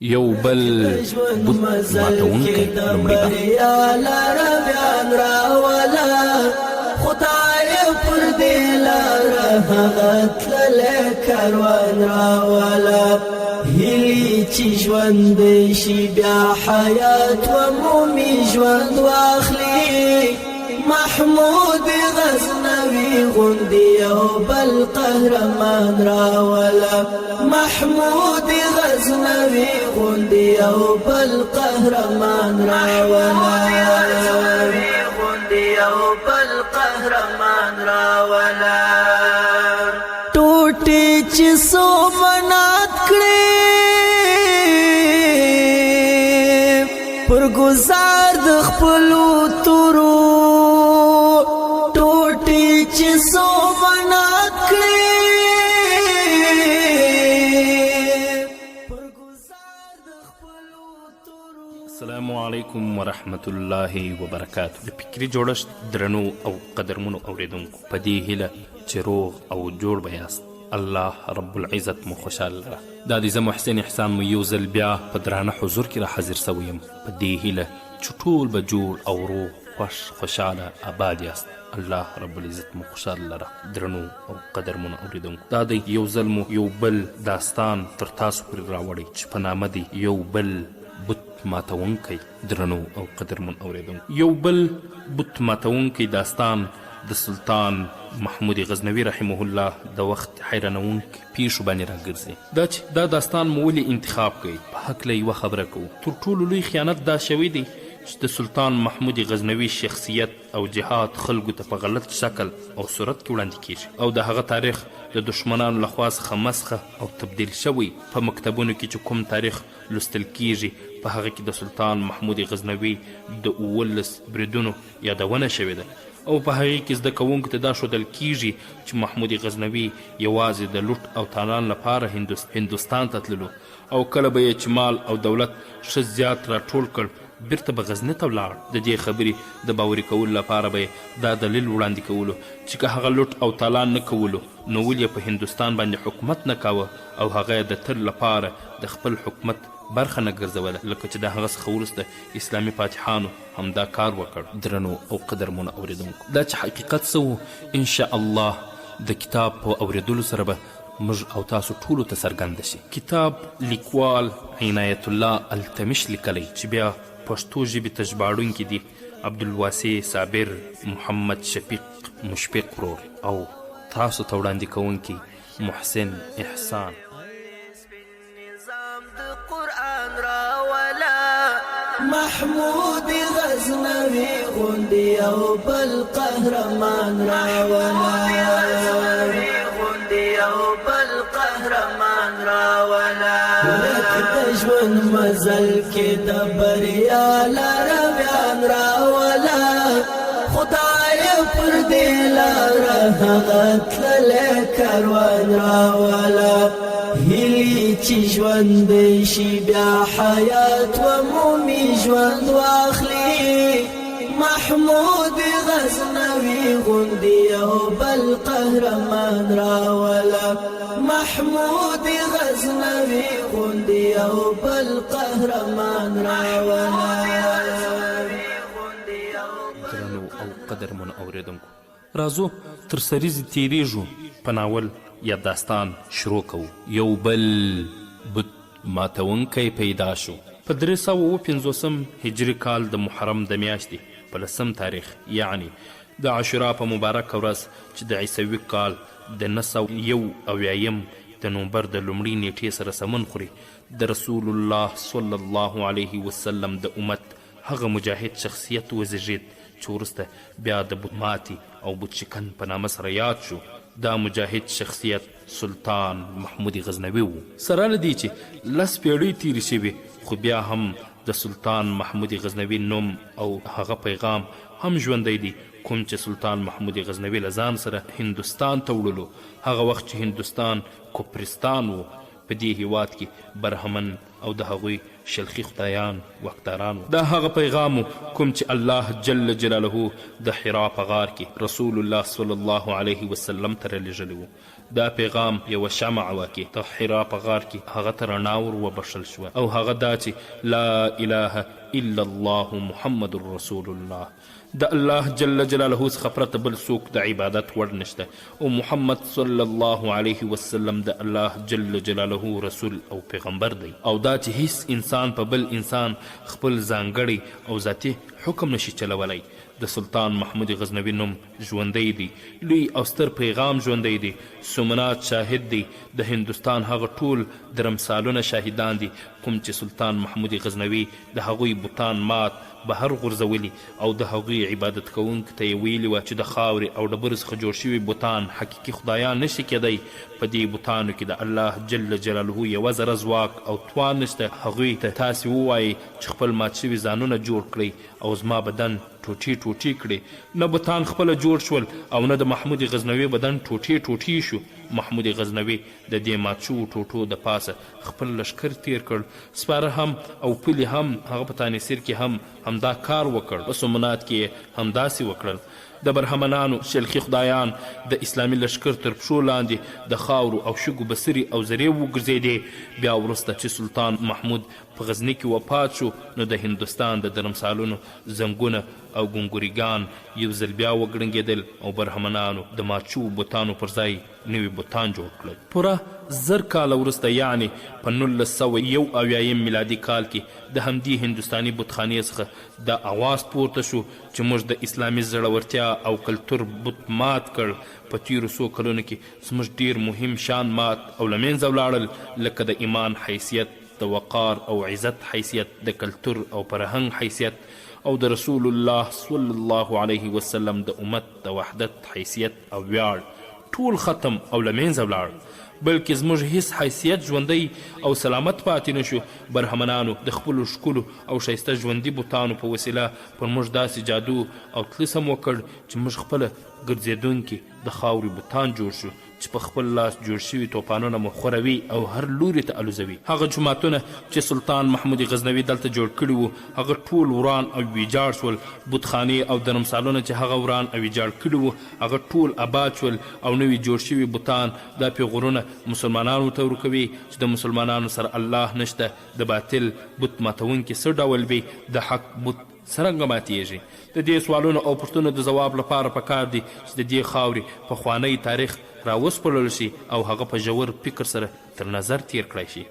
یو بل بت ماتونکی لومړی خدای پر دې لاره هغه تللی کاروان راوله هیلې چې ژوند شي بیا حیات ومومي ژوند واخلي محمود غزنوي غوندې یو بل قهرمان راوله محمود غزنوي غوندې یو بل قهرمان راوله ټوټې چې څو منات کړې پر گزار د خپلو تورو ټوټې چې څو منات کړې پر گزار د خپلو تورو. السلام علیکم ورحمت الله وبرکاتو. د فکري جوړښت درنو او قدرمنو اوریدونکو په دې هیله چې روغ او جوړ به یاست، الله رب العزت مو خوشحاله لره. دا د زه محسن احسان مو یو ځل بیا په درانه حضور کې را حاضر سوی یم په دې هیله چې ټول به جوړ او روغ خوش خوشحاله آباد یاست، الله رب العزت مو خوشحاله لره. درنو او قدرمنو اوریدونکو، دا د یو ځل مو یو بل داستان تر تاسو پورې راوړی چې په نامه دی یو بل بت ماتونکی. درنو او قدرمن اوریدونکو، یو بل بت ماتونکی داستان د سلطان محمود غزنوي رحمه الله د وخت حیرانونکي پیښو باندې راګرځي. دا داستان مو ولې انتخاب کړئ؟ په هکله یوه خبره کوو. تر ټولو لوی خیانت دا شوی دی چې د سلطان محمود غزنوي شخصیت او جهاد خلکو ته په غلط شکل او صورت کې وړاندې کیږي، او د هغه تاریخ د دشمنانو لخوا څخه مسخه او تبدیل شوی. په مکتبونو کې چې کوم تاریخ لوستل کیږي په هغه کې د سلطان محمود غزنوي د 19 بریدونو یادونه شوې ده، او په هغې کې زده کوونکو ته دا ښودل کیږي چې محمود غزنوي یوازې د لوټ او تالان لپاره هندوستان ته تللو، او کله به یې چې مال او دولت ښه زیات راټول کړ بیرته به غزني ته ولاړ. د دې خبرې د باوري کولو لپاره به دا دلیل وړاندې کولو چې که هغه لوټ او تالان نه کولو نو ولې په هندوستان باندې حکومت نه کاوه، او هغه یې د تل لپاره د خپل حکومت برخه نه ګرځوله، لکه چې د هغه څخه وروسته اسلامي فاتحانو همدا کار وکړ. درنو او قدرمنو اوریدونکو، دا چې حقیقت څه و انشاء الله د کتاب په اوریدلو سره به موږ او تاسو ټولو ته څرګنده شي. کتاب لیکوال عنایت الله التمش لیکلی چې بیا پښتو ژبې ته ژباړونکي دي عبدالواسع صابر محمد شفیق مشفق ورور، او تاسو ته وړاندې کوونکي محسن احسان. محمود غزنوي غوندې یو بل قهرمان راوله لکه د ژوند مزل کې د بریا لاره بیان راوله خدای پر دې لاره هغه تللی کاروان راوله هیلې چې ژوند شي بیا حیات ومومي ژوند واخلي محمود غزنوي غوندې یو بل قهرمان راوله محمود غزنوي غوندې یو بل قهرمان راوله. درنو او قدرمنو اوریدونکو، راځو تر سریزې تیریږو په ناول یا داستان شروع کوو. یو بل بت ماتونکی پیدا شو په 350 هجري کال د محرم د میاشتې په 10 تاریخ، یعنی د عاشورا په مبارکه ورځ چې د عیسوي کال د 971 د نومبر د لومړۍ نیټې سره سمون خوري، د رسول الله صلی الله علیه وسلم د امت هغه مجاهد شخصیت وزیږید چې وروسته بیا د بت ماتي او بت شکن په نامه سره یاد شو. دا مجاهد شخصیت سلطان محمود غزنوي و. سره له دې چې 10 پیړۍ تیرې شوې، خو بیا هم د سلطان محمود غزنوي نوم او هغه پیغام هم ژوندی دی، کوم چې سلطان محمود غزنوي له ځان سره هندوستان ته وړلو. هغه وخت چې هندوستان کوپرستان و، په دې هیواد کې برهمن او د هغوی شلخي خدایان واکداران و. دا هغه پیغام کوم چې الله جل جلاله د حرا په غار کې رسول الله صلی الله علیه وسلم ته رالېږلی و. دا پیغام یوه شمع وه کې د حرا په غار کې هغه ته رڼا ور وبښل شوه او هغه دا چې لا اله الا الله محمد رسول الله د الله جل جلاله څخه پرته بل څوک د عبادت وړ نشته او محمد صلی الله علیه وسلم د الله جل جلاله رسول او پیغمبر دی او دا چې هیڅ انسان په بل انسان خپل ځانګړی او ذاتي حکم نشي چلولی د سلطان محمود غزنوي نوم ژوندی دی لوی او ستر پیغام ژوندی دی سومنات شاهد دی د هندوستان هغه ټول درمسالونه شاهدان دي کوم چې سلطان محمود غزنوي د هغوی بوتان مات بهر غورځولي او د هغوی عبادت کوونکو ته یې ویلي وه چې د خاورې او ډبرو څخه جوړ شوي بوتان حقیقي خدایان نشي کیدی په دې بوتانو کې د الله جل جلاله یوه ذره ځواک او توان نشته هغوی ته تاسې ووایئ چې خپل مات شوي ځانونه جوړ کړئ او زما بدن ټوټې ټوټې کړې نه بوتان خپله جوړ شول او نه د محمود غزنوي بدن ټوټې ټوټې شو محمود غزنوي د دې مات شوو ټوټو د پاسه خپل لشکر تیر کړ سپاره هم او پلي هم هغه په تانیسیر کې هم همدا کار وکړ په سومنات کې همداسې وکړل د برهمنانو شلخي خدایان د اسلامي لشکر تر پښو لاندې د خاورو او شګو بسري او زرې وګرځېدې بیا وروسته چې سلطان محمود په غزني کې وفات شو نو د هندوستان د درمسالونو زنګونه او ګونګوریګان یو ځل بیا وګړنګېدل او برهمنانو د مات شوو بوتانو پر ځای نوي بوتان جوړ کړل پوره 1000 کاله وروسته یعنې په 1971 میلادي کال کې د همدې هندوستاني بتخانې څخه دا اواز پورته شو چې موږ د اسلامي زړورتیا او کلتور بت مات کړ په تیرو څو کلونو کې زموږ ډیر مهم شان مات او له منځه ولاړل لکه د ایمان حیثیت د وقار او عزت حیثیت د کلتور او فرهنګ حیثیت او د رسول الله صلی الله علیه وسلم د امت د وحدت حیثیت او ویاړ ټول ختم او له منځه ولاړ بلکې زموږ هیڅ حیثیت ژوندی او سلامت پاتې نشو برهمنانو د خپلو ښکلو او ښایسته ژوندي بوتانو په وسیله پر موږ داسې جادو او طلسم وکړ چې موږ خپله ګرځېدونکي د خاورې بوتان جوړ شو چې په خپل لاس جوړ شوي توپانونه مو خوروي او هر لوري ته الوزوي هغه جوماتونه چې سلطان محمود غزنوي دلته جوړ کړي وو هغه ټول وران او ویجاړ شول بتخانې او درمسالونه چې هغه وران او ویجاړ کړي وو هغه ټول آباد شول او نوي جوړ شوي بوتان دا پیغورونه مسلمانانو ته ورکوي چې د مسلمانانو سره الله نشته د باطل بت ماتونکي څه ډول وي د حق بت څرنګه ماتیږي د دې سوالونو او پوښتنو د ځواب لپاره پکار دي چې د دې خاورې پخوانی تاریخ راوسپړل شي او هغه په ژور فکر سره تر نظر تیر کړی شي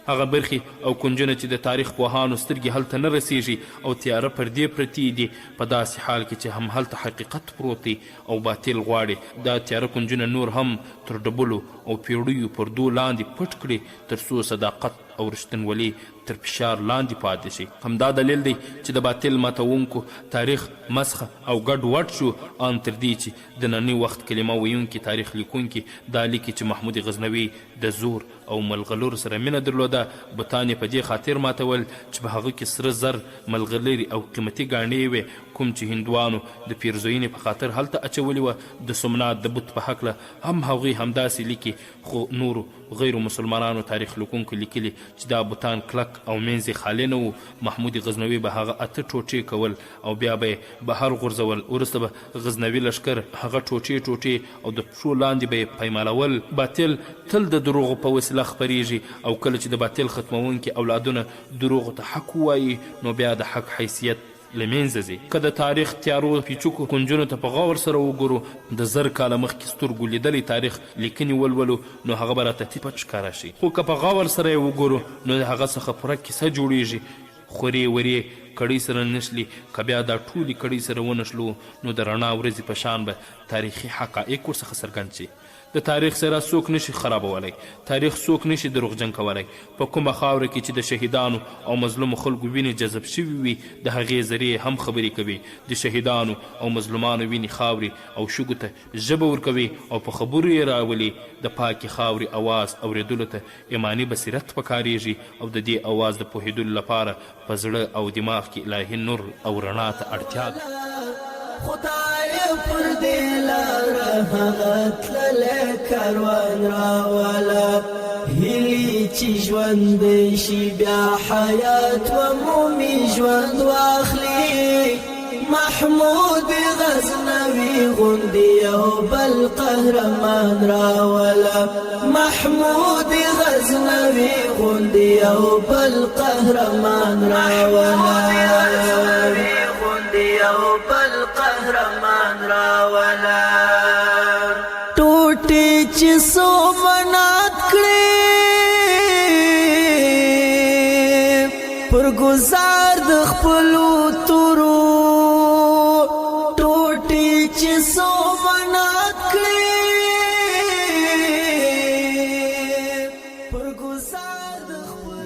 هغه برخې او کنجونه چې د تاریخ پوهانو سترګې هلته نه رسیږي او تیاره پردې پرتې دي په داسې حال کې چې هم هلته حقیقت پروت دی او باطل غواړي دا تیاره کنجونه نور هم تر ډبلو او پیړیو پردو لاندې پټ کړي تر څو صداقت او رښتینولي تر فشار لاندې پاتې شي همدا دلیل دی چې د باطل ماتونکو تاریخ مسخه او ګډ وډ شو ان تر دې چې د ننني وخت کلمه ویونکي تاریخ لیکونکي دا لیکي چې محمود غزنوي د زور او ملغلور سره مینه درلوده بتان یې په دې خاطر ماتول چې په هغه کې سره زر ملغلرې او قیمتي ګاڼې وې کوم چې هندوانو د پیرزوینې په خاطر هلته اچولي وه د سومنات د بت په هکله هم هغوی همداسې لیکي خو نورو غیرو مسلمانانو تاریخ لیکونکو لیکلي چې دا بوتان کلک او منځ خالی نه و محمود غزنوي به هغه 8 ټوټې کول او بیا به یې بهر غورځول وروسته به غزنوي لښکر هغه ټوټې ټوټې او د پښو لاندې به یې پیمالول باطل تل د دروغو په وسیله خپریږي او کله چې د باطل ختمونکي اولادونه دروغو ته حق ووایي نو بیا د حق حیثیت له منځه ځي که د تاریخ تیارو پیچوکو کنجونو ته په غور سره وګورو د 1000 کاله مخکې سترګو لیدلی تاریخ لیکنې ولولو نو هغه به راته پټ ښکاره شي خو که په غور سره یې وګورو نو د هغه څخه پوره کیسه جوړیږي خورې ورې کړۍ سره نشلي که بیا دا ټولې کړۍ سره ونښلو نو د رڼا ورځې په شان به تاریخي حقایق ورڅخه څرګند شي د تاریخ سره څوک نشي خرابولی تاریخ څوک نشي دروغجن کولی په کومه خاوره کې چې د شهیدانو او مظلومو خلکو وینې جذب شوي وي د هغې ذریعې هم خبرې کوي د شهیدانو او مظلومانو وینې خاورې او شګو ته ژبه ورکوي او په خبرو یې راولي د پاکې خاورې اواز اورېدلو ته ایماني بصیرت پکارېږي او د دې اواز د پوهېدلو لپاره په زړه او دماغ کې الهي نور او رڼا ته اړتیا ده خدای پر دې لاره هغه تللی کاروان راوله هیلې چې ژوند شي بیا حیات و مومي ژوند واخلي محمود غزنوي غندي یو بل قهرمان راولا محمود غزنوي غندي یو بل قهرمان راولا غندي یو بل قهرمان راولا ټوټي چې سو منات کړې پر گزار د خپلو تورو ټوټي چې سو منات کړې پر گزار د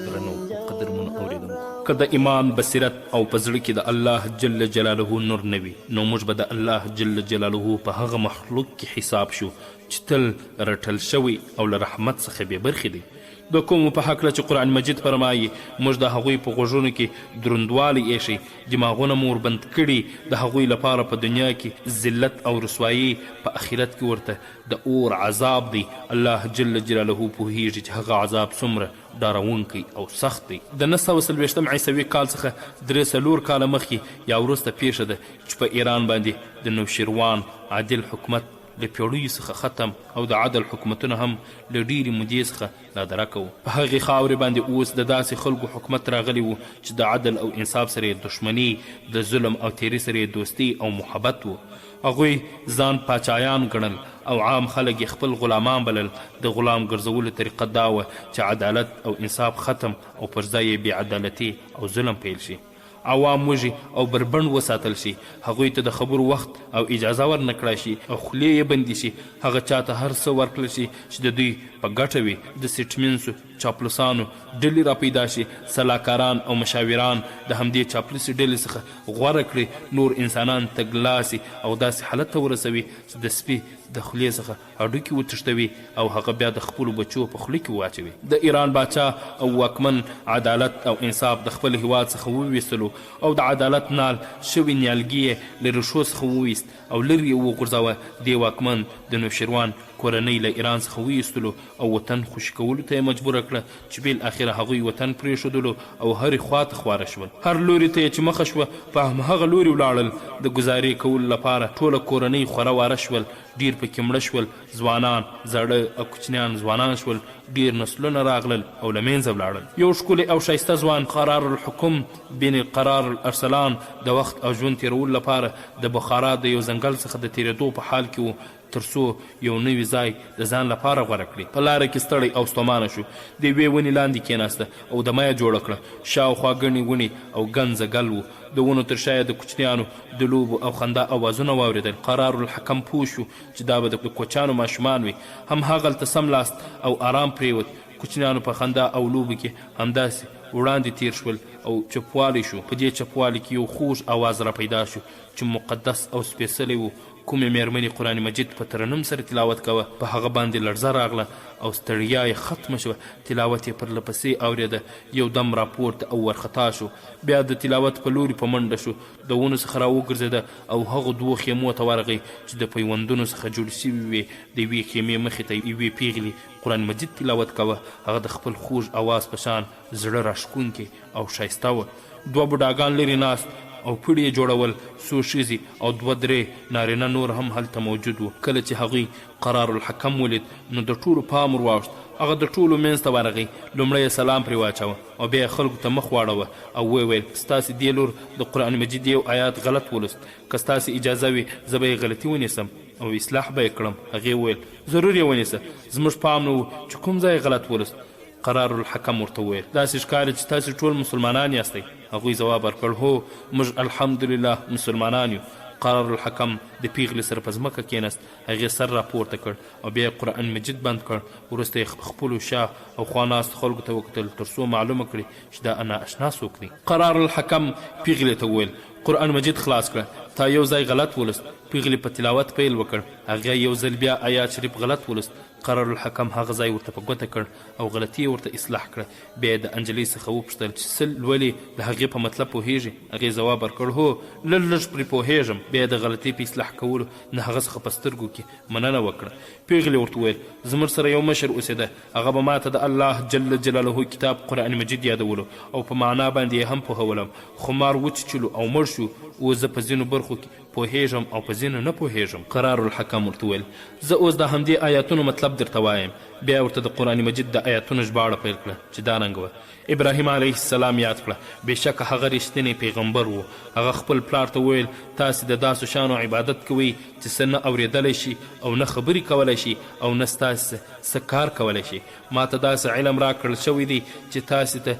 درنو قدرمن اوریدونکو که د ایمان بصیرت او په زړه کې د الله جل جلاله نور نه وي نو موږ به د الله جل جلاله په هغه مخلوق کې حساب شو چې تل رټل شوی او له رحمت څخه بې برخې دی د کومو په هکله چې قرآن مجید فرمایي موږ د هغوی په غوږونو کې دروندوالی ایښی دماغونه مو وربند کړي د هغوی لپاره په دنیا کې ذلت او رسوایي په آخرت کې ورته د اور عذاب دی الله جل جلاله پوهیږي چې هغه عذاب څومره ډارونکی او سخت دی د 940 عیسوي کال څخه 3 کاله مخکې یا وروسته پیښه ده چې په ایران باندې د نوشیروان عادل حکومت له پیړیو څخه ختم او د عدل حکومتونه هم له ډیرې مودې څخه نادرکه وو په هغې خاورې باندې اوس د داسې خلکو حکومت راغلی و چې د عدل او انصاف سره یې دښمني د ظلم او تیري سره یې دوستي او محبت و هغوی ځان پاچایان ګڼل او عام خلک یې خپل غلامان بلل د غلام ګرځولو طریقه دا وه چې عدالت او انصاف ختم او پر ځای یې بېعدالتي او ظلم پیل شي عوام وږي او بربند وساتل شي هغوی ته د خبرو وخت او اجازه ورنه کړای شي او خولې یې بندي شي هغه چاته هر څه ورکړل شي چې د دوی په ګټه وي د سټمنسو چاپلوسانو ډلې را پیدا شي سلاکاران او مشاوران د همدې چاپلوسي ډلې څخه غوره کړي نور انسانان تګلاسي او داسې حالت ته ورسوي چې د سپي د خولې څخه هډوکي وتښتوي او هغه بیا د خپلو بچو په خوله کې واچوي د ایران باچا او واکمن عدالت او انصاف د خپل هیواد څخه وویستلو او د عدالت نال شوي نیالګي یې له ریښو څخه وویست او لرې یې وغورځوه دې واکمن د نوشیروان کورنۍ له ایران څخه ویستلو او وطن خوشي کولو ته یې مجبوره کړه چې بالاخره هغوی وطن پرېښودلو او هرې خواته خواره شول هر لوري ته یې چې مخه شوه په همهغه لوري ولاړل د ګزارې کولو لپاره ټوله کورنۍ خوره واره شول ډیر پکې مړه شول ځوانان زاړه او کوچنیان ځوانان شول ډیر نسلونه راغلل او له منځه ولاړل یو ښکلی او ښایسته ځوان قرار الحکم بن قرار الارسلان د وخت او ژوند تېرولو لپاره د بخارا د یو ځنګل څخه د تېرېدو په حال کې و تر څو یو نوي ځای د ځان لپاره غوره کړي په لاره کې ستړی او ستومانه شو د یوې ونې لاندې کېناسته او دمه یې جوړه کړه شاوخوا ګڼې ونې او ګن ځنګل و د ونو تر شا د کوچنیانو د لوبو او خندا اوازونه واورېدل قرار الحکم پوه شو چې دا به د کوچیانو ماشومان وي همهغلته سملاست او آرام پرېوت کوچنیانو په خندا او لوبو کې همداسې وړاندې تیر شول او چپوالی شو په دې چپوالي کې یو خوږ اواز را پیدا شو چې مقدس او سپېڅلی و کومې مېرمنې قرآن مجید په ترنم سره تلاوت کوه په هغه باندې لړزه راغله او ستړیا یې ختمه شوه تلاوت یې پرله پسې اورېده یو دم راپورته او ورخطا شو بیا د تلاوت په لوري په منډه شو د ونو څخه راوګرځېده او هغو دوو خیمو ته ورغی چې د پیوندونو څخه جوړ شوي وې د یوې خیمې مخې ته یوې پیغلې قرآن مجید تلاوت کوه هغه د خپل خوږ اواز په شان زړه راښکونکې او ښایسته وه دوه بوډاګان لرې ناست او پړي یې جوړول څو ښځې او 2-3 نارینه نور هم هلته موجود وو کله چې هغوی قرار الحکم ولید نو د ټولو پام ور واوښت هغه د ټولو منځ ته ورغی لومړی یې سلام پرې واچوه او بیا یې خلکو ته مخ واړوه او ویې ویل ستاسې دې لور د قرآن مجید یو آیات غلط ولوست که ستاسې اجازه وي زه به یې غلطي ونیسم او اصلاح به یې کړم هغې وویل ضرور یې ونیسه زموږ پام نه و چې کوم ځای غلط ولوست قرار الحکم ورته وویل داسې ښکاري چې تاسې ټول مسلمانان یاستئ هغوی ځواب ورکړ هو موږ الحمدلله مسلمانان یو قرار الحکم د پیغلې سره په ځمکه کېناست هغې سر راپورته کړ او بیا یې قرآن مجید بند کړ وروسته یې خپلو شا او خوا ناستو خلکو ته وکتل تر څو معلومه کړي چې دا نااشنا څوک دی قرار الحکم پیغلې ته وویل قرآن مجید خلاص کړه تا یو ځای غلط ولوست پیغلې په تلاوت پیل وکړ هغې یو ځل بیا آیات شریف غلط ولوست قرار الحکم هغه ځای ورته په ګوته کړ او غلطي ورته اصلاح کړه. بیا یې د انجلۍ څخه وپوښتل چې څه لولې د هغې په مطلب پوهېږي؟ هغې ځواب ورکړ هو لږ پرې پوهېږم. بیا د غلطۍ په اصلاح کولو د هغه څخه په سترګو کې مننه وکړه. پیغلې ورته وویل زموږ سره یو مشر اوسېده، هغه به ماته د الله جل جلاله کتاب قرآن مجید یادولو او په معنا باندې یې هم پوهولم، خو مار وچیچلو او مړ شو. اوس زه په ځینو برخو کې پوهېږم او په ځینو نه پوهېږم. قرار الحکم ورته وویل زه اوس د همدې آیاتونو مطلب درته وایم. بیا ورته د قرآن مجید د آیاتونو ژباړه پیل کړه چې دا رنګ وه. ابراهیم علیه السلام یاد کړه، بېشکه هغه رښتینی پیغمبر و. هغه خپل پلار ته وویل تاسې د داسو شانو عبادت کوئ چې څه نه اورېدلی شي او نه خبرې کولی شي او نه ستاسې څه کار کولی شي. ما ته داسې علم راکړل شوی دی چې تاسې ته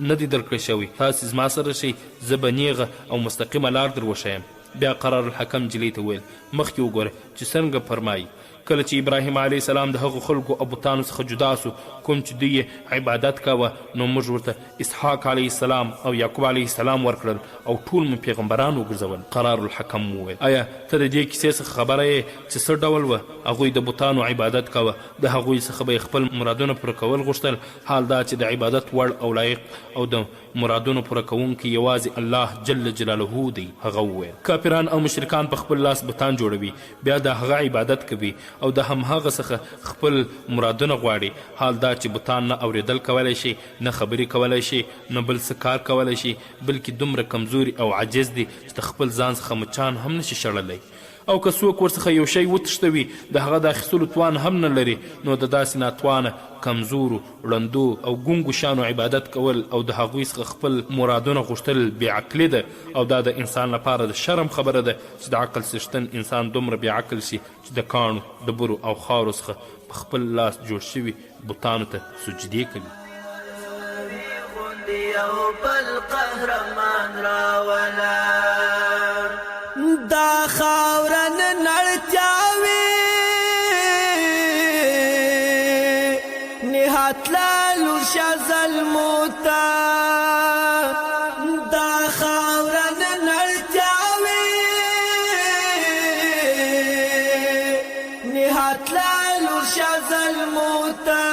نه دی درکړی شوی. تاسې زما سره شئ، زه به نیغه او مستقیمه لار در وښیم. بیا قرار الحکم جلۍ ته وویل مخکې وګوره چې څنګه فرمایي. کله چې ابراهیم علیه السلام د هغو خلکو او بتانو څخه جدا سو کوم چې دوی یې عبادت کوه، نو موږ ورته اسحاق علیه السلام او یعقوب علیه السلام ورکړل او ټول مو پیغمبران وګرځول. قرار الحکم وویل آیا ته د دې کیسې څخه خبره یې چې څه ډول وه؟ هغوی د بتانو عبادت کوه، د هغوی څخه به یې خپل مرادونه پوره کول غوښتل، حال دا چې د عبادت وړ او لایق او د مرادونو پوره کوونکی یوازې الله جل جلاله دی. هغه وویل کافران او مشرکان په خپل لاس بتان جوړوي، بیا د هغه عبادت کوي او د همهغه څخه خپل مرادونه غواړي، حال دا چې بتان نه اورېدل کولی شي، نه خبرې کولی شي، نه بل څه کار کولی شي، بلکې دومره کمزوري او عاجز دي چې د خپل ځان څخه مچان هم نشي شړلی. او که څوک ورڅخه یو شی وتښتوي د هغه د اخیستلو توان هم نه لري، نو د داسې ناتوانه کمزورو ړندو او ګونګو شانو عبادت کول او د هغوی څخه خپل مرادونه غوښتل بېعقلي ده. او دا د انسان لپاره د شرم خبره ده چې د عقل څښتن انسان دومره بېعقل شي چې د کاڼو، ډبرو او خاورو څخه په خپل لاس جوړ شوي بتانو ته سجدې کوي. دا خاورن نړتیاوي نهات لالو شزل موتا، دا خاورن نړتیاوي نهات لالو شزل موتا،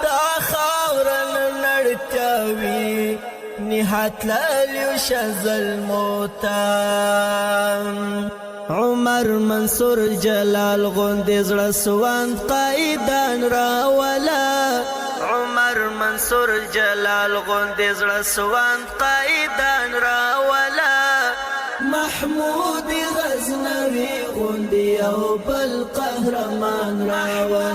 دا خاورن نړتیاوي نهات لالو شزل موتا. عمر منصور جلال غوندې زړه سوند قائدان راولا، عمر منصور جلال غوندې زړه سوند قائدان راولا، محمود غزنوي غوندې او بل قهرمان راولا.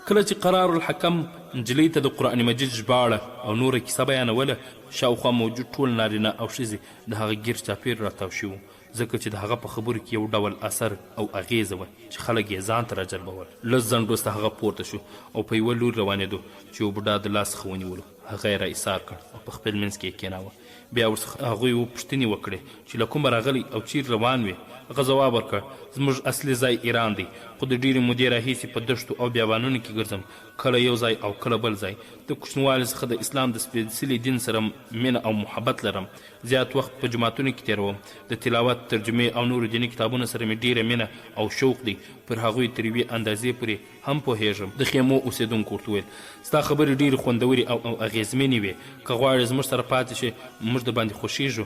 کله چې قرار الحکم نجلۍ ته د قرآن مجید ژباړه او نوره کیسه بیانوله، شاوخوا موجود ټول نارینه او ښځې د هغه ګیر چاپیر راتاو شوي، ځکه چې د هغه په خبرو کې یو ډول اثر او اغیزه وه چې خلک یې ځان ته راجلبول. لږ ځنډ وروسته هغه پورته شو او په یوه لور روانېدو چې یو بوډا د لاس څخه ونیولو. هغه یې را ایسار کړ او په خپل منځ کې یې کېناوه. بیا ورڅخه هغوی پوښتنې وکړې چې له کومه راغلی او چیرې روان وې. هغه ځواب ورکړ زموږ اصلي ځای ایران دی، خو د ډېرې مودې راهیسې په دښتو او بیابانونو کې ګرځم، کله یو ځای او کله بل ځای. د کوچنیوالي څخه د اسلام د سپېڅلي دین سره مینه او محبت لرم. زیات وخت په جوماتونو کې تېروم. د تلاوت، ترجمې او نورو دیني کتابونو سره مې ډېره مینه او شوق دی. پر هغوی تر یوې اندازې پورې هم پوهېږم. د خیمو اوسېدونکو ورته وویل ستا خبرې ډېرې خوندورې او اغېزمنې وې. که غواړې زموږ سره پاتې شې موږ د باندې خوښېږو،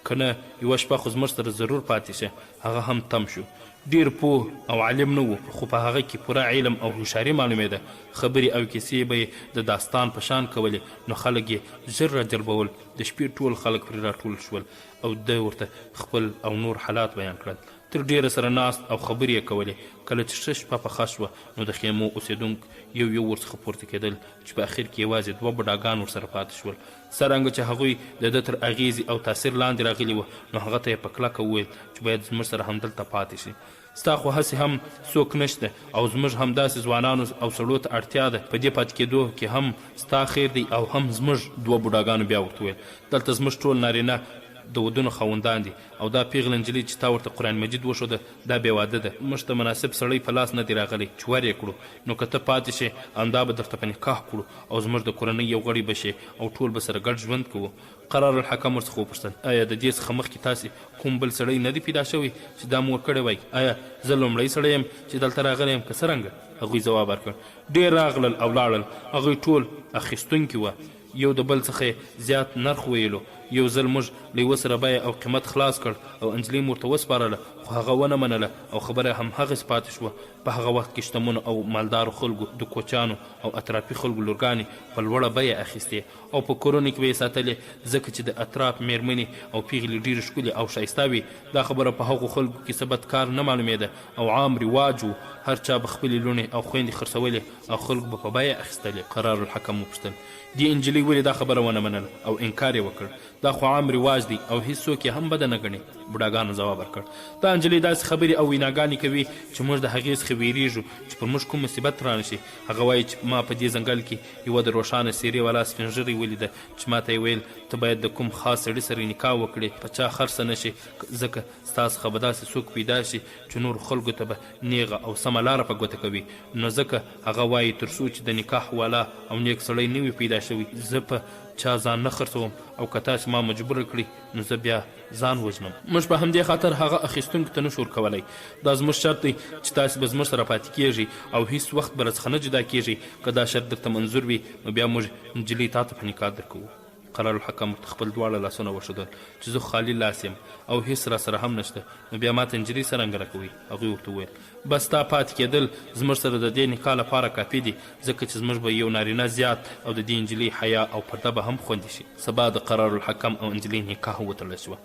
که نه یوه شپه خو زموږ سره ضرور پاتې شه. هغه هم تم شو. ډېر پوه او عالم نه و، خو په هغه کې پوره علم او هوښیاري معلومېده. خبرې او کیسې به یې د داستان په شان کولې، نو خلک یې ژر راجلبول. د شپې ټول خلک پرې راټول شول او ده ورته خپل او نور حالات بیان کړل. تر ډېره سره ناست او خبرې یې کولې. کله چې ښه شپه پخه شوه، نو د خیمو اوسېدونکو یو ورڅخه پورته کېدل چې په اخر کې یوازې 2 بوډاګان ورسره پاتې شول. څرنګه چې هغوی د ده تر اغېزې او تاثیر لاندې راغلي وه، نو هغه ته یې په کلکه وویل چې باید زموږ سره همدلته پاتې شي. ستا خو هسې هم څوک نشته او زموږ همداسې ځوانانو او سړو ته اړتیا ده. په دې پاتې کېدو کې هم ستا خیر دی او هم زموږ. 2 بوډاګانو بیا ورته وویل دلته زموږ ټول نارینه د ودونو خاوندان دي او دا پیغله نجلۍ چې تا ورته قرآن مجید وښوده دا بې واده ده. موږ ته مناسب سړی په لاس نه دی راغلی چې ور یې کړو، نو که ته پاتې شې همدا به درته په نکاح کړو او زموږ د کورنۍ یو غړی به شې او ټول به سره ګډ ژوند کوو. قرار الحکم ورڅخه وپوښتل آیا د دې څخه مخکې تاسې کوم بل سړی نه دی پیدا شوی چې دا مور کړی وای؟ آیا زه لومړی سړی یم چې دلته راغلی یم که څرنګه؟ هغوی ځواب ورکړ ډېر راغلل او لاړل، هغوی ټول اخیستونکي وه، یو د بل څخه زیات نرخ ویلو. یو ځل موږ له یوه سره بیه او قیمت خلاص کړ او انجلۍ مور ته وسپارله، خو هغه ونه منله او خبره همهغسې پاتې شوه. په هغه وخت کې شتمنو او مالدارو خلکو د کوچانو او اطرافي خلکو لورګانې په لوړه بیه اخیستې او په کورونو کې به یې ساتلې، ځکه چې د اطراف میرمنې او پیغلې ډېرې ښکلې او ښایسته وي. دا خبره په هغو خلکو کې څه بدکار نه معلومېده او عام رواج و، هر چا به خپلې لوڼې او خویندې خرڅولې او خلکو به په بیه اخیستلې. قرار الحکم وپوښتل دې انجلۍ ولې دا خبره ونه منله او انکار یې وکړ؟ دا خو عام رواج دی او هیڅوک یې هم بده نه ګڼي. بوډاګانو ځواب ورکړ دا انجلۍ داسې خبرې او ویناګانې کوي چې موږ د هغې څخه ویرېږو چې پر موږ کوم مصیبت رانشي. هغه وایي چې ما په دې ځنګل کې یوه د روښانه څېرې والا سپین ږیرې ولیده چې ما ته یې ویل ته باید د کوم خاص سړي سره نکاح وکړې، په چا خرڅه نه شي، ځکه ستا څخه به داسې څوک پیدا شي چې نور خلکو ته به نیغه او سمه لاره په ګوته کوي. نو ځکه هغه وایي تر څو چې د نکاح والا او نیک سړی نه وي پیدا شوی زه په چا ځان نه خرڅوم، او که تاسې ما مجبوره کړي نو زه بیا ځان وژنم. موږ په همدې خاطر هغه اخیستونکو ته نشو ورکولی. دا زموږ شرط دی چې تاسې به زموږ سره پاتې کیږئ او هیڅ وخت به راڅخه نه جدا کیږئ. که دا شرط درته منظور وي نو بیا موږ نجلۍ تا ته په نکاح درکوو. قرار الحکم خپل دواړه لاسونه وښودل چې زه خالي لاس یم او هیڅ را سره هم نشته، نو بیا ماته نجلۍ څرنګه راکوئ؟ هغوی ورته وویل بس تا پاتې کېدل زموږ سره د دې نکاح لپاره کافي دي، ځکه چې زموږ به یو نارینه زیات او د دې نجلۍ حیا او پرده به هم خوندي شي. سبا د قرار الحکم او نجلۍ نکاح وتړل شوه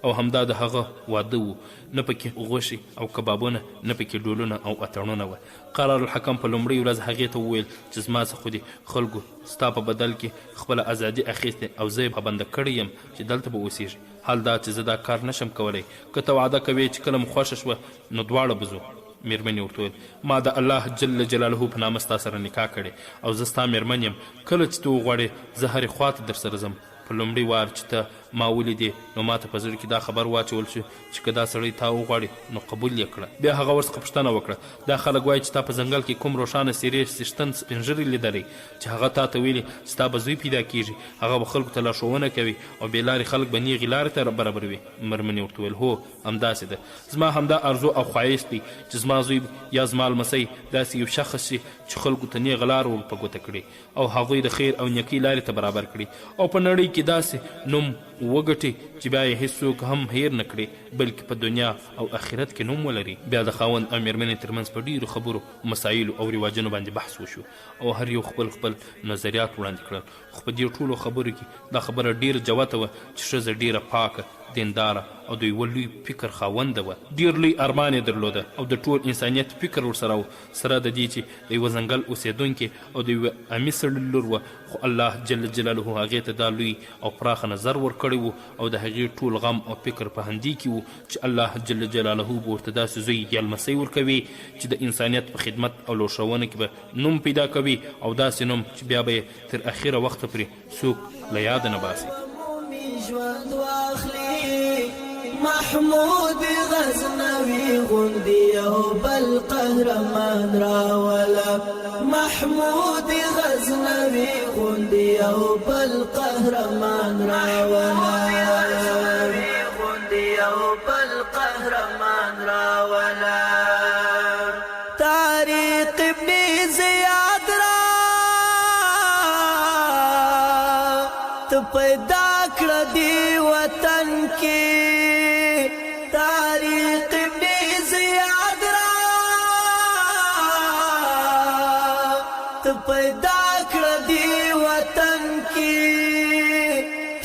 او همدا د هغه واده و. نه پکې غوښې او کبابونه، نه پکې ډولونه او اتڼونه وه. قرار الحکم په لومړۍ ورځ هغې ته وویل چې زما څخه خو دې خلکو ستا په بدل کې خپله ازادي اخیستې او زه یې پابنده کړی یم چې دلته به اوسېږي. حال دا چې زه دا کار نشم کولی، که ته وعده کوې چې کله مو خوښه شوه نو دواړه به ځو. میرمنې ورته وویل ما د الله جل جلاله په نامه ستا سره نکاح کړې او زه ستا میرمن یم، کله چې ته وغواړې زه هرې خوا ته در سره ځم. په لومړي وار چې ته ما ولیدې نو ما ته په زړه کې دا خبر واچول شو چې که دا سړی تا وغواړي نو قبول یې کړه. بیا هغه ورڅخه پوښتنه وکړه دا خلک وایي چې تا په ځنګل کې کوم روښانه څېرې څښتن سپین ږیري لیدلی چې هغه تا ته ویلي چې ستا به زوی پیدا کېږي، هغه به خلکو ته لارښوونه کوي او بې لارې خلک به نیغې لارې ته برابروي. میرمنې ورته ویل هو همداسې ده، زما همدا ارزو او خواهش دی چې زما زوی یا زما لمسی داسې یو شخص شي چې خلکو ته نیغه لار ور په ګوته کړي او هغوی د خیر او نیکۍ لارې ته برابر کړي او په نړۍ کې داسې نوم وګټي چې بیا یې هیڅوک هم هیر نه کړي، بلکې په دنیا او آخرت کې نوم ولري. بیا د خاوند او میرمنې ترمنځ په ډېرو خبرو، مسایلو او رواجونو باندې بحث وشو او هر یو خپل خپل نظریات وړاندې کړل. خو په دې ټولو خبرو کې دا خبره ډېره جوته وه چې ښځه ډېره پاکه، دینداره او د یوه لوی فکر خاونده وه. ډېر لوی ارمان یې درلوده او د ټول انسانیت فکر ورسره و، سره د دې چې د یوه ځنګل اوسېدونکې او د یوه امي سړي لور وه. خو الله جل جلاله هغې ته دا لوی او پراخه نظر ورکړی و او د هغې ټول غم او فکر په همدې کې و چې الله جل جلاله به ورته داسې زوی یا لمسی ورکوي چې د انسانیت په خدمت او لارښوونه کې به نوم پیدا کوي او داسې نوم چې بیا به یې تر اخره وخته پورې څوک له یاده نه باسي. محمود غزنوي غندي او بل قهرمان راولا، محمود غزنوي غندي او بل قهرمان راولا، غندي او بل قهرمان راولا. طارق ابن زیاد را تو پیدا کړه دی وطن کې، طارق ابن زیاد را تو پیدا کړه دی وطن کې،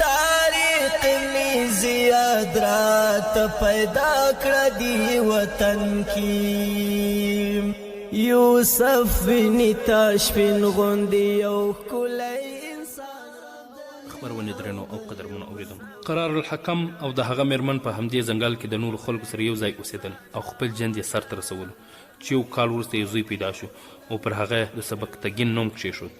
طارق ابن زیاد را تو پیدا کړه دی وطن کې. یوسف بن تاشفین غوندي او کلی خبرونه درنو او قدرمنو اوریدونکو، قرار الحکم او د هغه میرمن په همدې ځنګل کې د نورو خلکو سره یو ځای اوسېدل او خپل جند یې سر ته رسولو چې یو کال وروسته یې زوی پیدا شو او پر هغه د سبکتګین نوم کښېښود.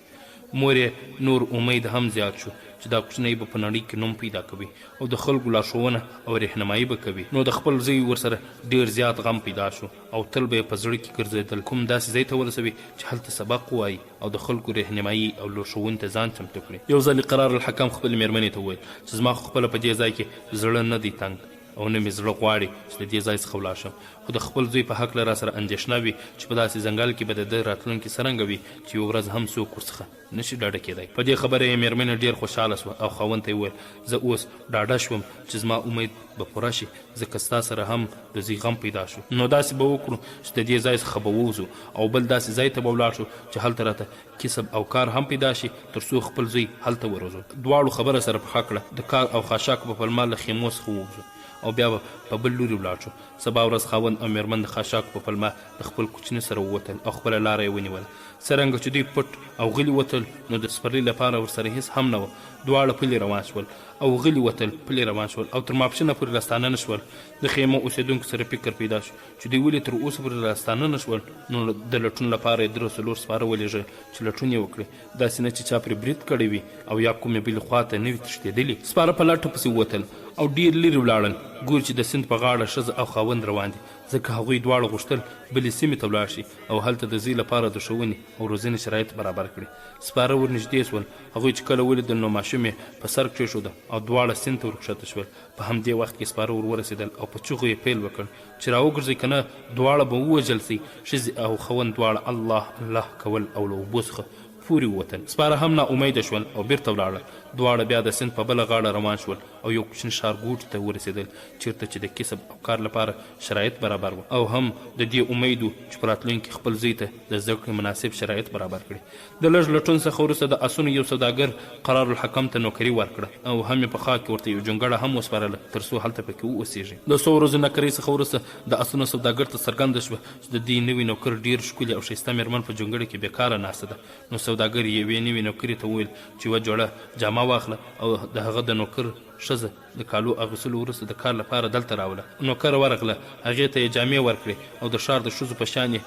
مور یې نور امید هم زیات شو چې چې دا کوچنی به په نړۍ کې نوم پیدا کوي او د خلکو لارښوونه او رهنمایي به کوي. نو د خپل زوی ورسره ډېر زیات غم پیدا شو او تل به یې په زړه کې ګرځېدل کوم داسې ځای ته ورسوي چې هلته سبق ووایي او د خلکو رهنمایي او لارښوونې ته ځان چمتو کړي. یو ځل قرار الحکم خپلې مېرمنې ته وویل چې زما خو خپله په دې ځای کې زړه نه دی تنګ او نه مې زړه غواړي چې د دې ځای څخه ولاړ شم، خو د خپل زوی په هکله را سره اندېښنه وي چې په داسې ځنګل کې به د ده راتلونکي څرنګه وي چې یو ورځ هم څوک ورڅخه نشي ډاډه کېدی. په دې خبره یې مېرمنې ډېر خوشحاله شوه او خاوند ته یې وویل زه اوس ډاډه شوم چې زما امید به پوره شي ځکه ستا سره هم د زوی غم پیدا شو. نو داسې به وکړو چې د دې ځای څخه به ووځو او بل داسې ځای ته به ولاړ شو چې هلته راته کسب او کار هم پیدا شي تر څو خپل زوی هلته وروزو. دواړو خبره سره پخه کړه، د کار او خاشاک په پلمه له خیمو څخه ووځو او بیا به په بل لوري ولاړ شو. سبا ورځ خاوند او مېرمن د خاشاک په پلمه د خپل کوچني سره ووتل او خپله لاره یې ونیوله. څرنګه چې دوی پټ او غلي وتل نو د سپرلي لپاره ورسره هېڅ هم نه وه. دواړه پلي روان شول او غلي وتل پلي روان شول او تر ماپښینه پورې راستانه نه شول. د خیمو اوسېدونکو سره فکر پیدا شو چې دوی ولې تر اوسه پورې راستانه نه شول. نو د لټون لپاره یې 3 سپاره ولېږل چې لټون یې وکړي، داسې نه چې چا پرې برید کړی وي او یا کومې بلې خوا ته نه وي تښتېدلي. سپاره په لټه پسې ووتل او ډېر لرې ولاړل. ګوري چې د سیند په غاړه ښځه او خاوند روان دي، ځکه هغوی دواړه غوښتل بلې سیمې ته ولاړ شي او هلته د زوی لپاره د ښوونې او روزنې شرایط برابر کړي. سپاره ورنږدې شول. هغوی چې کله ولیدل نو ماشوم یې په سر کېښوده او دواړه سیند ته ورکښته شول. په همدې وخت کې سپاره ورسېدل او په چغو یې پیل وکړ چې راوګرځئ که نه دواړه به ووژل سي. ښځې او خاوند دواړه الله الله کول او له اوبو څخه پورې ووتل. سپاره هم ناامیده شول او بیرته ولاړل. دواړه بیا د سیند په بله غاړه روان شول او یو کوچني ښارګوټي ته ورسېدل چیرته چې د کسب او کار لپاره شرایط برابر وو او هم د دې امید و چې په راتلونکي خپل زوی ته د زده کړې مناسب شرایط برابر کړي. د لږ لټون څخه وروسته د اسونو یو سوداګر قرار الحکم ته نوکري ورکړه او هم یې په خوا کې ورته یو جونګړه هم وسپارله تر څو هلته پکې واوسېږي. د څو ورځو نوکرۍ څخه وروسته د اسونو سوداګر ته څرګنده شوه چې د دې نوي نوکر ډېر ښکلې او ښایسته مېرمن په جونګړه کې بېکاره ناسته ده. نو سوداګر یوې نوي نوکرې ته وویل چې یوه جوړه جامه واخله او د هغه د نوکر ښځه د کالو اغوستلو وروسته د کار لپاره دلته راوله. نوکره ورغله، هغې ته یې جامې ورکړې او د ښار د ښځو په شان یې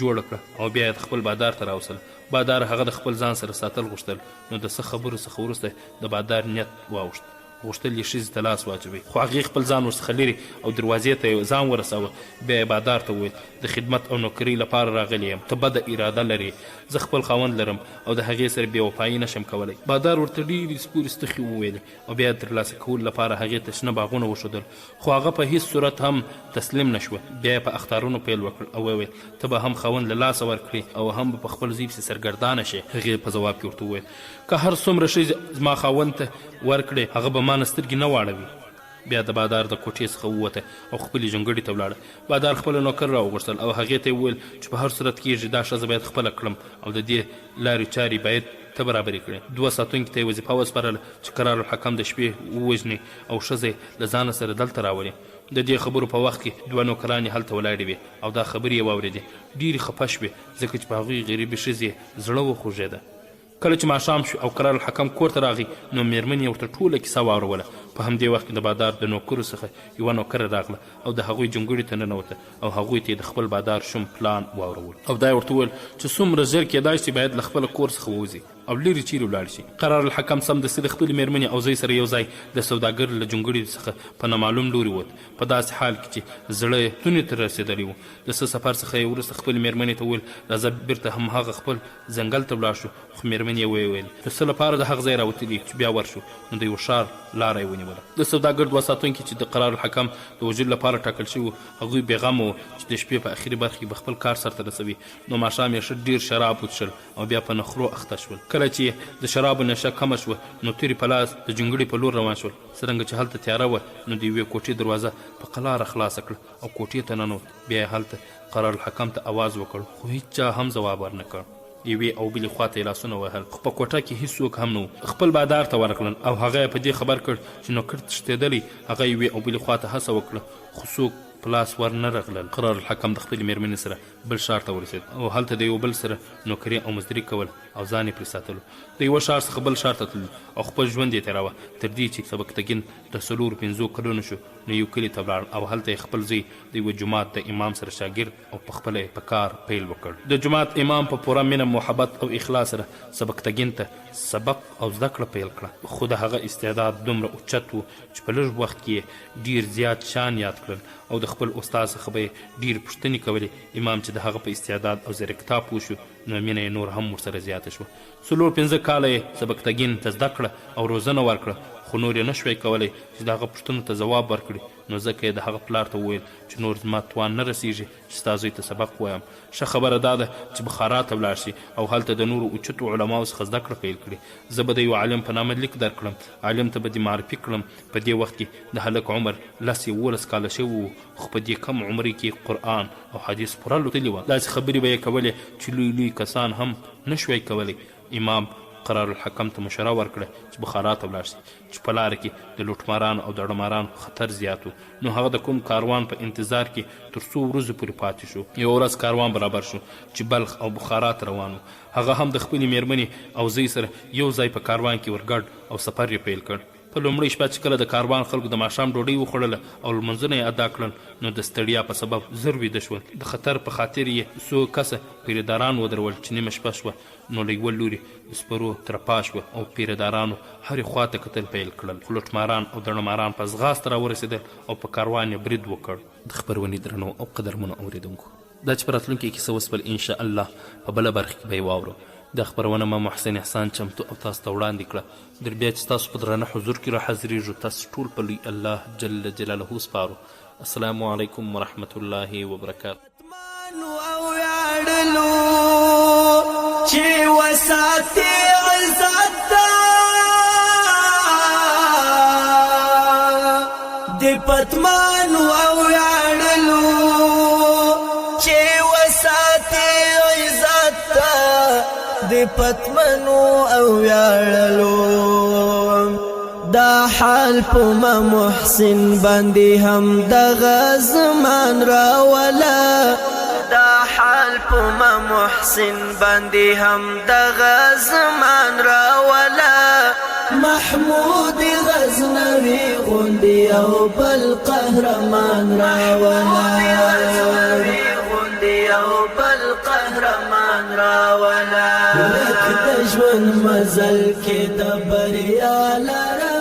جوړه کړه او بیا یې خپل بادار ته راوستل. بادار هغه د خپل ځان سره ساتل غوښتل. نو د څه خبرو څخه وروسته د بادار نیت واوښت، غوښتل یې ښځې ته لاس واچوي، خو هغې خپل ځان ورڅخه لرې او دروازې ته یې ځان ورساوه. بیا یې بادار ته وویل د خدمت او نوکرۍ لپاره راغلی یم، ته بده اراده لرې، زه خپل خاوند لرم او د هغې سره بې وفایي نشم کولی. بادار ورته ډېرې سپورې ستخې وویلې او بیا د ترلاسه کولو لپاره هغې ته شنه باغونه وښودل، خو هغه په هېڅ صورت هم تسلیم نه شوه. بیا یې په اختارونو پیل وکړ او وویل ته به هم خاوند له لاسه ورکړې او هم به په خپل زوی پسې سرګردانه شې. هغې په ځواب کې ورته وویل که هر څومره ښځې زما خاوند ته ورکړې هغه به ما نه سترګې نه واړوي. بیا د بادار د کوټې څخه ووته او خپلې جونګړې ته ولاړه. بادار خپله نوکر راوغوښتل او هغې ته یې وویل چې په هر صورت کېږي دا ښځه باید خپله کړم او د دې لارې چارې باید ته برابرې کړې. 2 ساتونکي ته یې وظیفه وسپارله چې قرار الحکم د شپې ووژني او ښځه له ځانه سره دلته راولي. د دې خبرو په وخت کې 2 نوکرانې هلته ولاړې وې او دا خبرې یې واورېدې. ډېرې خفه شوې ځکه چې په هغوی غریبې ښځې زړه وخوږېده. کله چې ماښام شو او قرار الحکم کور ته راغی نو مېرمن یې ورته ټوله کیسه واوروله. په همدې وخت کې د بادار د نوکرو څخه یوه نوکره راغله او د هغوی جونګړې ته ننوته او هغوی ته یې د خپل بادار شوم پلان واورول او دا یې ورته وویل چې څومره ژر کېدای شي باید له خپله کور څخه ووځي او لرې چیرې ولاړ شي. قرار الحکم سمدستي د خپلې مېرمنې او زوی سره یو ځای د سوداګر له جونګړې څخه په نامعلوم لوري ووت، په داسې حال کې چې زړه یې ستوني ته رسېدلی و. د څه سفر څخه یې وروسته خپلې مېرمنې ته وویل راځه بیرته همهغه خپل ځنګل ته ولاړ شو. خو مېرمن یې وویل د څه لپاره د هغه ځای راوتلي چې بیا ورشو. نو د یو ښار لاره یې ونیوله. د سوداګر 2 ساتونکي چې د قرار الحکم د وژلو لپاره ټاکل شوي هغوی بېغمه وو چې د شپې په اخري برخه کې به خپل کار سرته رسوي. نو ماښام یې ښه ډېر شراب وڅښل او بیا په نخرو اخته شول. کله چې د شرابو نشه کمه شوه نو تورې په لاس د جونګړې په لور روان شول. څرنګه چې هلته تیاره وه نو د یوې کوټې دروازه په قلاره خلاصه کړه او کوټې ته ننوت. بیا یې هلته قرار الحکم ته آواز وکړ خو هېچا هم ځواب ورنه کړ. یوې او بلې خوا ته یې لاسونه وهل خو په کوټه کې هېڅوک هم نه و. خپل بادار ته ورکړل او هغه یې په دې خبر کړ چې نوکر تښتېدلی. هغه یوې او بلې خوا ته هڅه وکړه خو څوک په لاس ور نه رغلل. قرار الحکم د خپلې مېرمنې سره بل ښار ته ورسېد او هلته د یو بل سره نوکري او مزدوري کول او ځان یې پرې ساتلو. د یوه ښار څخه بل ښار ته تللو او خپل ژوند یې تېراوه تر دې چې سبکتګین د 4-5 کلونو شو نو یو کلي ته ولاړ او هلته یې خپل زوی د یوه جومات د امام سره شاګرد او پخپله یې په کار پیل وکړ. د جومات امام په پوره مینه، محبت او اخلاص سره سبقتګین ته سبق او زده کړه پیل کړه، خو د هغه استعداد دومره اوچت و چې په لږ وخت کې ډیر زیات شان یاد کړل او د خپل استاد څخه به یې ډیر پوښتنې کولې. امام چې د هغه په استعداد او زیرکتا پوه شو نو مینه یې نور هم ورسره زیاته شوه. 4-5 کاله یې سبقتګین ته زده کړه او روزنه ورکړه، خو نور یې نشوی کولی چې د هغه پوښتنو ته ځواب ورکړي. نو ځکه یې د هغه پلار ته وویل چې نور زما توان نه رسیږي چې ستا زوی ته سبق ووایم. ښه خبره دا ده چې بخارا ته ولاړ شي او هلته د نورو اوچتو علماو څخه زده کړه پیل کړي. زه به د یو عالم په نامه لیک درکړم، عالم ته به دې معرفي کړم. په دې وخت کې د هلک عمر 10-11 کاله شوي وو، خو په دې کم عمر کې قرآن او حدیث پوره لوستلي وه. داسې خبرې به یې کولې چې لوی لوی کسان هم نشوی کولی. امام قرار الحکم ته مشوره ورکړه چې بخارا ته ولاړ شي، چې په لاره کې د لوټمارانو او د ډمارانو خطر زیات و. نو هغه د کوم کاروان په انتظار کې تر 100 ورځو پورې پاتې شو. یوه ورځ کاروان برابر شو چې بلخ او بخارا ته روان و. هغه هم د خپلې میرمنې او زوی سره یو ځای په کاروان کې ورګډ او سفر یې پیل کړ. په لومړۍ شپه چې کله د کاروان خلکو د ماښام ډوډۍ وخوړله او لمونځونه یې ادا کړل، نو د ستړیا په سبب زر ویده شول. د خطر په خاطر یې 100 کسه پیرهداران ودرول چې نیمه شپه شوه. نو له یوه لوري د سپرو ترپا شوه او پیرهدارانو هرې خوا ته کتل پیل کړل. خو لوټماران او دړماران په ځغاسته راورسېدل او په کاروان یې برید وکړ. د خپرونې درنو او قدرمنو اورېدونکو، دا چې په راتلونکي کیسه وسپل انشاءالله په بله برخه کې به یې واورو. دا خپرونه ما محسن احسان چمتو او تاسو ته وړاندې کړه. در بیا چې تاسو په درانه حضور کې را حاضرېږو، تاسو ټول په لوی الله جل جلاله سپارو. السلام علیکم ورحمة الله وبرکاته. چې وساتي عزت د پتمانو او یاړلو، چې وساتي عزت د پتمنو او یاړلو. دا حال په محسن باندې هم دغه زمان راولا، دا حال په محسن باندې هم دغه زمان راولا. محمود غزنوي غوندي او بل قهرمان راولا، غوندي او بل قهرمان راولا. لکه د ژوند مزل کې د بریا لاره